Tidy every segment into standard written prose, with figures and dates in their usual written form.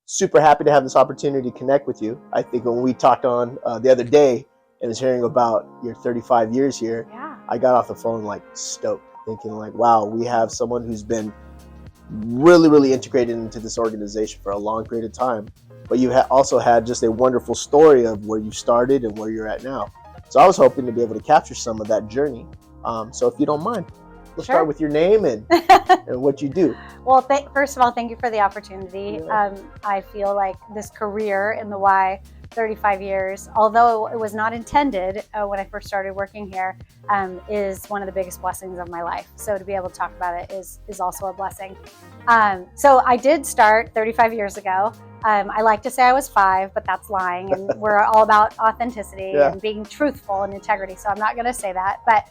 super happy to have this opportunity to connect with you. I think when we talked on the other day and was hearing about your 35 years here, Yeah. I got off the phone like stoked, thinking like, wow, we have someone who's been really, really integrated into this organization for a long period of time. But you also had just a wonderful story of where you started and where you're at now. So I was hoping to be able to capture some of that journey. So if you don't mind, let's Sure. start with your name and what you do. Well, first of all, thank you for the opportunity. Yeah. I feel like this career in the Y, 35 years, although it was not intended when I first started working here, is one of the biggest blessings of my life. So to be able to talk about it is also a blessing. So I did start 35 years ago. I like to say I was 5, but that's lying. And we're all about authenticity and being truthful and integrity. So I'm not going to say that. But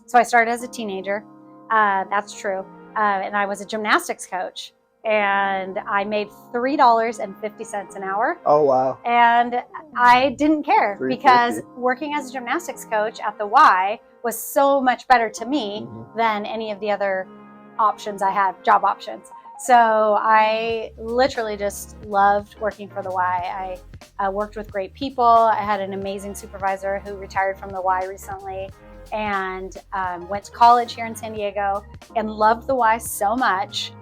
so I started as a teenager. That's true. And I was a gymnastics coach. And I made $3.50 an hour. Oh, wow. And I didn't care because working as a gymnastics coach at the Y was so much better to me than any of the other options I had, job options. So I literally just loved working for the Y. I worked with great people. I had an amazing supervisor who retired from the Y recently and went to college here in San Diego and loved the Y so much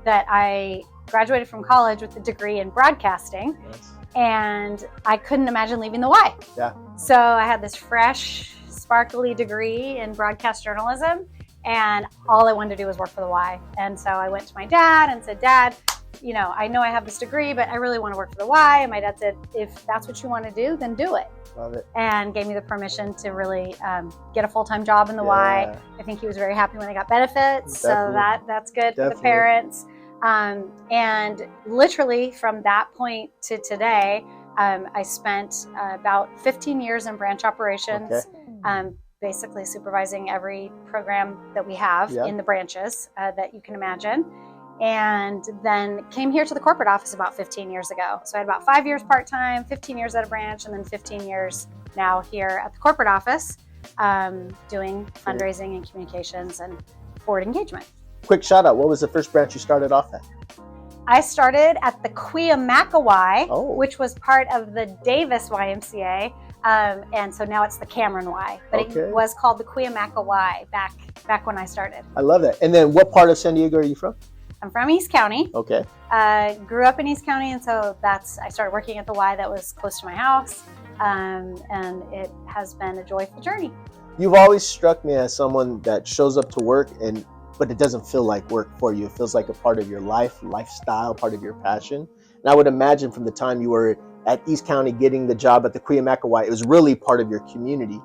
that I graduated from college with a degree in broadcasting. Nice. And I couldn't imagine leaving the Y. Yeah. So I had this fresh, sparkly degree in broadcast journalism, and all I wanted to do was work for the Y. And so I went to my dad and said, Dad, you know I have this degree, but I really want to work for the Y. And my dad said, if that's what you want to do, then do it. Love it. And gave me the permission to really get a full-time job in the Y. I think he was very happy when I got benefits. Definitely. So that's good for the parents. And literally from that point to today, I spent about 15 years in branch operations, basically supervising every program that we have in the branches that you can imagine. And then came here to the corporate office about 15 years ago. So I had about 5 years part-time, 15 years at a branch, and then 15 years now here at the corporate office doing fundraising and communications and board engagement. Quick shout out. What was the first branch you started off at? I started at the YMCA Y, which was part of the Davis YMCA. And so now it's the Cameron Y, but it was called the YMCA Y back when I started. I love that. And then what part of San Diego are you from? I'm from East County. Okay. Grew up in East County, and so I started working at the Y that was close to my house, and it has been a joyful journey. You've always struck me as someone that shows up to work, but it doesn't feel like work for you. It feels like a part of your lifestyle, part of your passion. And I would imagine from the time you were at East County getting the job at the YMCA Y, it was really part of your community.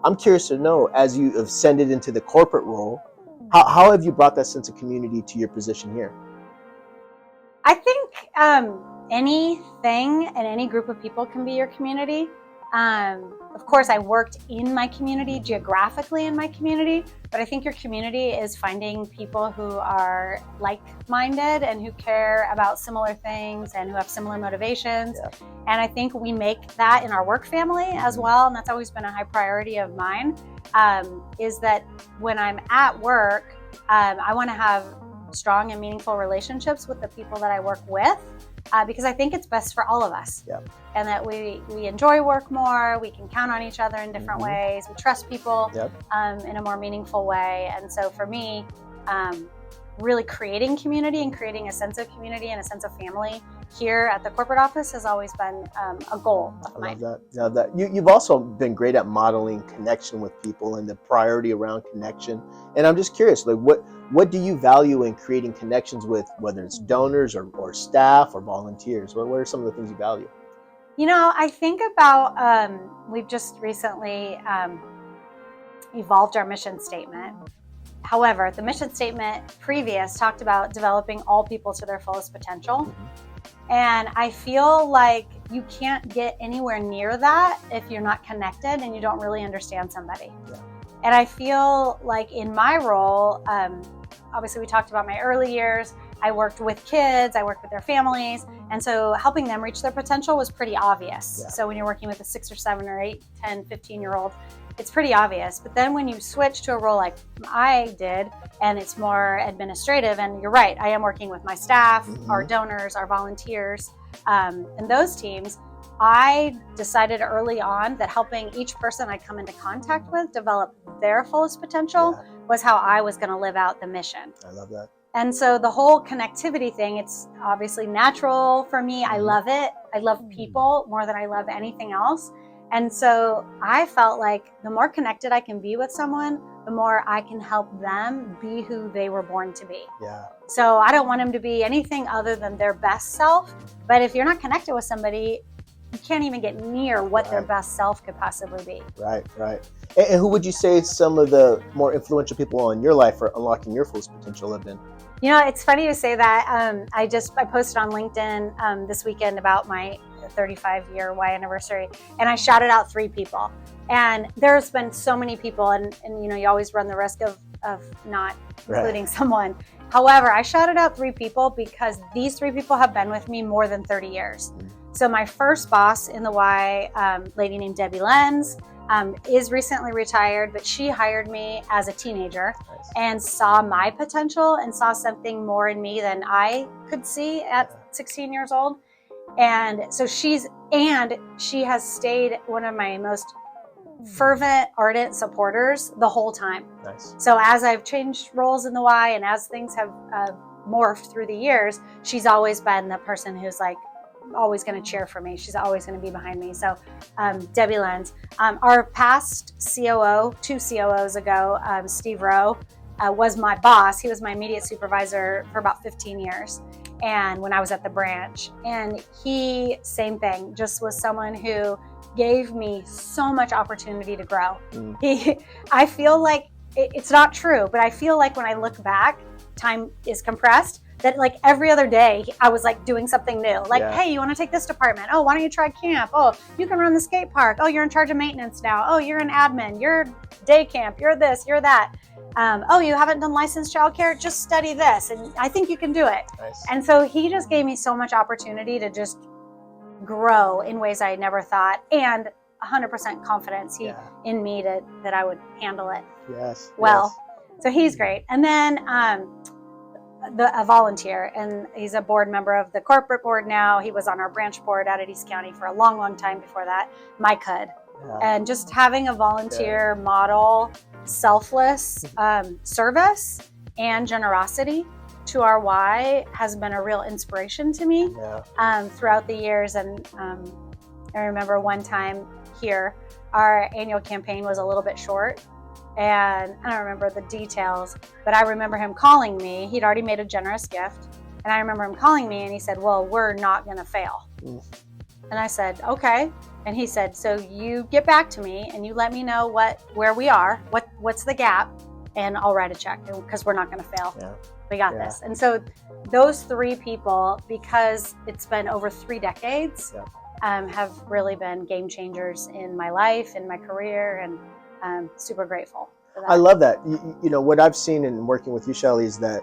I'm curious to know, as you have ascended into the corporate role, how have you brought that sense of community to your position here? I think anything and any group of people can be your community. Of course, I worked in my community, geographically in my community, but I think your community is finding people who are like-minded and who care about similar things and who have similar motivations. Yeah. And I think we make that in our work family as well, and that's always been a high priority of mine, is that when I'm at work, I want to have strong and meaningful relationships with the people that I work with, because I think it's best for all of us. Yeah. And that we enjoy work more, we can count on each other in different ways, we trust people in a more meaningful way. And so for me, really creating community and creating a sense of community and a sense of family here at the corporate office has always been a goal of mine. Love that. You've also been great at modeling connection with people and the priority around connection. And I'm just curious, like what do you value in creating connections with, whether it's donors or staff or volunteers? What are some of the things you value? I think about, we've just recently evolved our mission statement. However, the mission statement previous talked about developing all people to their fullest potential. And I feel like you can't get anywhere near that if you're not connected and you don't really understand somebody. Yeah. And I feel like in my role, obviously we talked about my early years, I worked with kids, I worked with their families. And so helping them reach their potential was pretty obvious. Yeah. So when you're working with a 6 or 7 or 8, 10, 15-year-old, it's pretty obvious. But then when you switch to a role like I did, and it's more administrative, and you're right, I am working with my staff, our donors, our volunteers, and those teams, I decided early on that helping each person I come into contact with develop their fullest potential was how I was going to live out the mission. I love that. And so the whole connectivity thing, it's obviously natural for me. I love it. I love people more than I love anything else. And so I felt like the more connected I can be with someone, the more I can help them be who they were born to be. Yeah. So I don't want them to be anything other than their best self. But if you're not connected with somebody, you can't even get near what their best self could possibly be. Right. And who would you say some of the more influential people in your life for unlocking your fullest potential have been? You know, it's funny you say that. I posted on LinkedIn this weekend about my 35-year Y anniversary, and I shouted out 3 people. And there's been so many people, and you know, you always run the risk of not including someone. However, I shouted out 3 people because these 3 people have been with me more than 30 years. So my first boss in the Y, lady named Debbie Lenz, is recently retired, but she hired me as a teenager and saw my potential and saw something more in me than I could see at 16 years old. And so she has stayed one of my most fervent, ardent supporters the whole time. Nice. So as I've changed roles in the Y and as things have morphed through the years, she's always been the person who's like always going to cheer for me. She's always going to be behind me. So Debbie Lenz, our past COO, 2 COOs ago, Steve Rowe, was my boss. He was my immediate supervisor for about 15 years. And when I was at the branch, and he, same thing, just was someone who gave me so much opportunity to grow. I feel like it's not true, but I feel like when I look back, time is compressed, that like every other day I was like doing something new. Like, hey, you want to take this department? Oh, why don't you try camp? Oh, you can run the skate park. Oh, you're in charge of maintenance now. Oh, you're an admin. You're day camp. You're this, you're that. Oh, you haven't done licensed childcare? Just study this. And I think you can do it. Nice. And so he just gave me so much opportunity to just grow in ways I never thought, and 100% confidence in me that I would handle it well. So he's great. And then a volunteer, and he's a board member of the corporate board now. He was on our branch board out at East County for a long, long time before that, Mike Hood. And just having a volunteer model selfless service and generosity to our Y has been a real inspiration to me throughout the years. And I remember one time here, our annual campaign was a little bit short, and I don't remember the details, but I remember him calling me. He'd already made a generous gift, and I remember him calling me, and he said, well, we're not going to fail. And I said, okay. And he said, so you get back to me and you let me know where we are, what's the gap, and I'll write a check because we're not going to fail. We got this. And so those 3 people, because it's been over 3 decades, have really been game changers in my life, in my career, and I'm super grateful for that. I love that. You know, what I've seen in working with you, Shelly, is that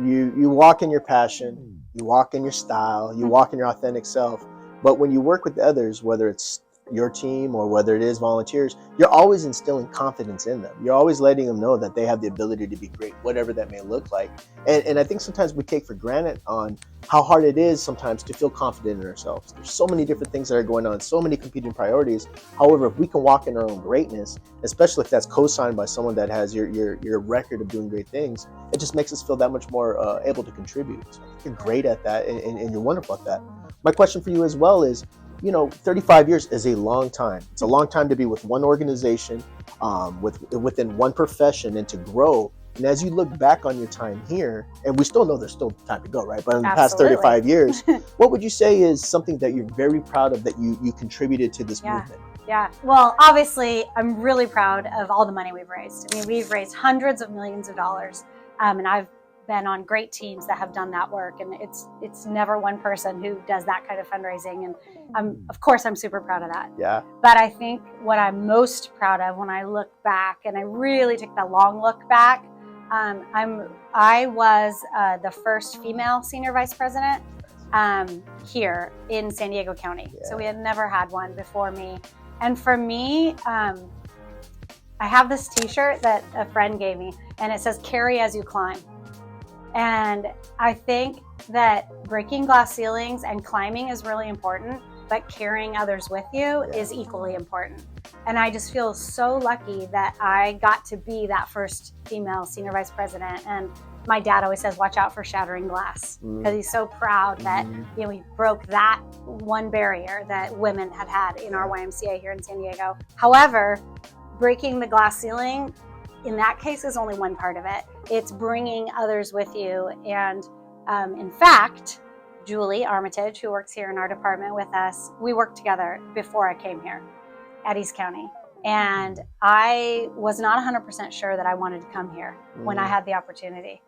you walk in your passion, you walk in your style, you walk in your authentic self. But when you work with others, whether it's your team or whether it is volunteers, you're always instilling confidence in them. You're always letting them know that they have the ability to be great, whatever that may look like. And I think sometimes we take for granted on how hard it is sometimes to feel confident in ourselves. There's so many different things that are going on, so many competing priorities. However, if we can walk in our own greatness, especially if that's co-signed by someone that has your record of doing great things, it just makes us feel that much more able to contribute. So I think you're great at that, and you're wonderful at that. My question for you as well is, you know, 35 years is a long time. It's a long time to be with one organization, within one profession, and to grow. And as you look back on your time here, and we still know there's still time to go, right? But in the past 35 years, what would you say is something that you're very proud of that you contributed to this movement? Yeah, well, obviously, I'm really proud of all the money we've raised. I mean, we've raised hundreds of millions of dollars, and I've been on great teams that have done that work, and it's never one person who does that kind of fundraising, and of course I'm super proud of that. But I think what I'm most proud of when I look back, and I really take the long look back, I was the first female senior vice president here in San Diego County. Yeah. So we had never had one before me. And for me, I have this t-shirt that a friend gave me, and it says, "Carry as you climb." And I think that breaking glass ceilings and climbing is really important, but carrying others with you is equally important. And I just feel so lucky that I got to be that first female senior vice president. And my dad always says, watch out for shattering glass, because he's so proud that we broke that one barrier that women had in our YMCA here in San Diego. However, breaking the glass ceiling, in that case, is only one part of it. It's bringing others with you. And in fact, Julie Armitage, who works here in our department with us, we worked together before I came here at East County. And I was not 100% sure that I wanted to come here when I had the opportunity.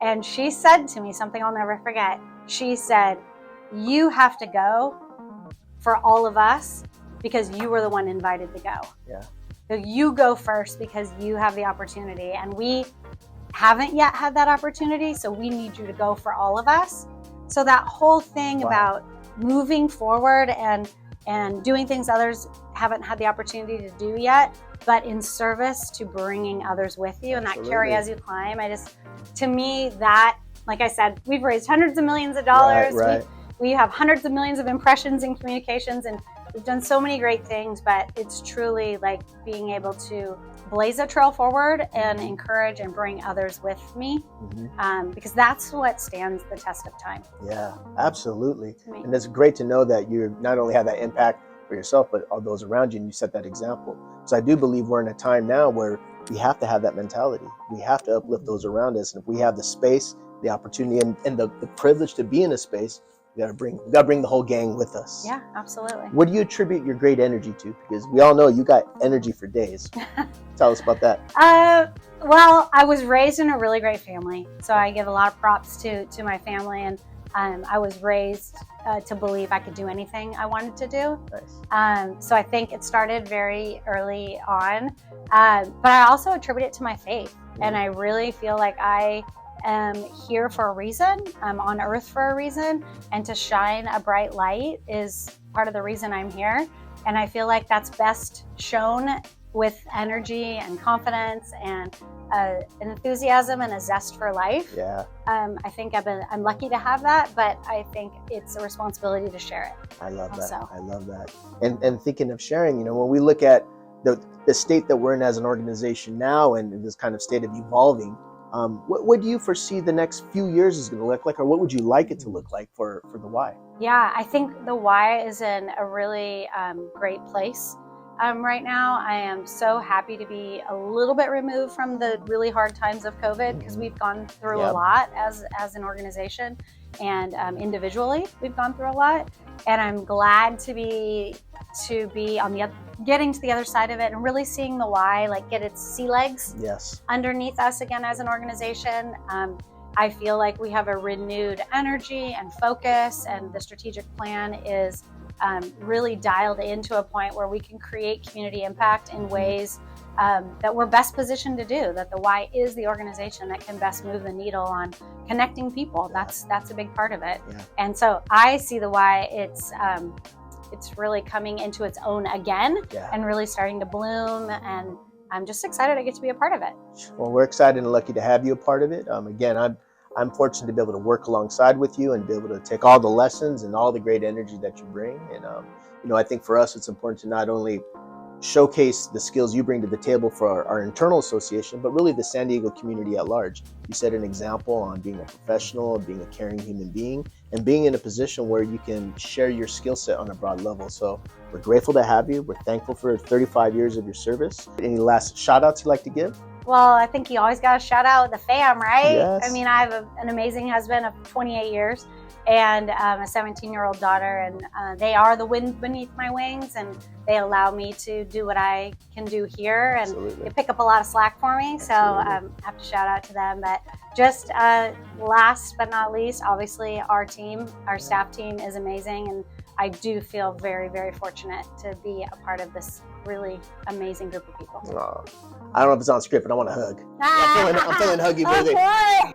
And she said to me something I'll never forget. She said, "You have to go for all of us because you were the one invited to go. Yeah. So you go first because you have the opportunity. And we haven't yet had that opportunity, so we need you to go for all of us." So that whole thing about moving forward and doing things others haven't had the opportunity to do yet, but in service to bringing others with you, and that carry as you climb. To me, that, like I said, we've raised hundreds of millions of dollars. Right. We have hundreds of millions of impressions and communications, and we've done so many great things, but it's truly like being able to blaze a trail forward and encourage and bring others with me, because that's what stands the test of time. Yeah, absolutely. And it's great to know that you not only have that impact for yourself, but all those around you, and you set that example. So I do believe we're in a time now where we have to have that mentality. We have to uplift those around us. And if we have the space, the opportunity, and the privilege to be in a space, we gotta bring the whole gang with us. Yeah, absolutely. What do you attribute your great energy to? Because we all know you got energy for days. Tell us about that. Well, I was raised in a really great family, so I give a lot of props to my family, and I was raised to believe I could do anything I wanted to do. Nice. So I think it started very early on, but I also attribute it to my faith, and I really feel like I am here for a reason. I'm on earth for a reason, and to shine a bright light is part of the reason I'm here. And I feel like that's best shown with energy and confidence and an enthusiasm and a zest for life. Yeah. I think I'm lucky to have that, but I think it's a responsibility to share it. I love that. Also. I love that. And thinking of sharing, when we look at the state that we're in as an organization now, and this kind of state of evolving, what do you foresee the next few years is going to look like, or what would you like it to look like for the Y? Yeah, I think the Y is in a really great place right now. I am so happy to be a little bit removed from the really hard times of COVID, because we've gone through a lot as an organization, and individually we've gone through a lot. And I'm glad to be on getting to the other side of it and really seeing the Y get its sea legs underneath us again as an organization. I feel like we have a renewed energy and focus, and the strategic plan is really dialed into a point where we can create community impact in ways that we're best positioned to do, that the Y is the organization that can best move the needle on connecting people. That's a big part of it. And so I see the Y, it's really coming into its own again and really starting to bloom, and I'm just excited I get to be a part of it. Well, we're excited and lucky to have you a part of it. Again, I'm fortunate to be able to work alongside with you and be able to take all the lessons and all the great energy that you bring. And I think for us, it's important to not only showcase the skills you bring to the table for our internal association, but really the San Diego community at large. You set an example on being a professional, being a caring human being, and being in a position where you can share your skill set on a broad level. So we're grateful to have you. We're thankful for 35 years of your service. Any last shout outs you'd like to give? Well, I think you always got to shout out the fam, right? Yes. I mean, I have an amazing husband of 28 years and a 17-year-old daughter, and they are the wind beneath my wings, and they allow me to do what I can do here, and they pick up a lot of slack for me. So I have to shout out to them. But just last but not least, obviously our staff team is amazing, and I do feel very, very fortunate to be a part of this really amazing group of people. I don't know if it's on script, but I want a hug. I'm feeling huggy Of birthday. course.